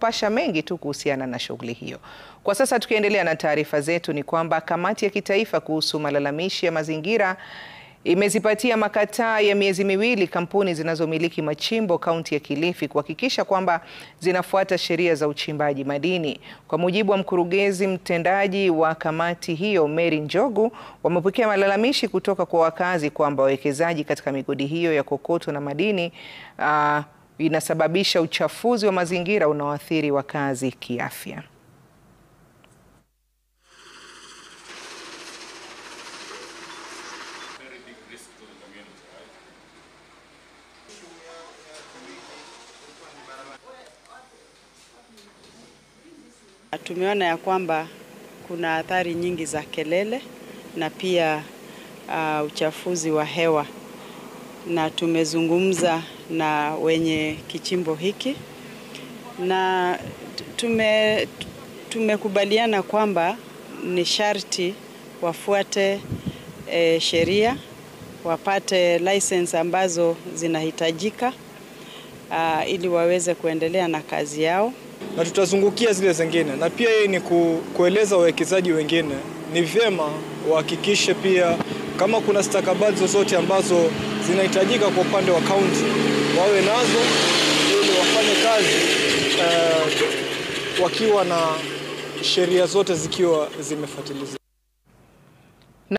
atatupasha mengi tu kuhusiana na shughuli hiyo. Kwa sasa tukiendelea na taarifa zetu ni kwamba kamati ya kitaifa kuhusu malalamishi ya mazingira imezipatia makataa ya miezi miwili kampuni zinazomiliki machimbo kaunti ya Kilifi kuhakikisha kwamba zinafuata sheria za uchimbaji madini. Kwa mujibu wa mkurugenzi mtendaji wa kamati hiyo Mary Njogu, wamepokea malalamishi kutoka kwa wakazi kwamba wawekezaji katika migodi hiyo ya kokoto na madini inasababisha uchafuzi wa mazingira unaoathiri wakazi kiafya. Tumeona ya kwamba kuna athari nyingi za kelele na pia uchafuzi wa hewa, na tumezungumza na wenye kichimbo hiki na tumekubaliana kwamba ni sharti wafuate sheria, wapate license ambazo zinahitajika ili waweze kuendelea na kazi yao. Na tutazungukia zile zingine, na pia hii ni kueleza wawekezaji wengine ni vyema wahakikishe pia kama kuna stakabadhi zozote ambazo zinahitajika kwa upande wa kaunti wawe nazo ili wafanye kazi wakiwa na sheria zote zikiwa zimefuatilizwa.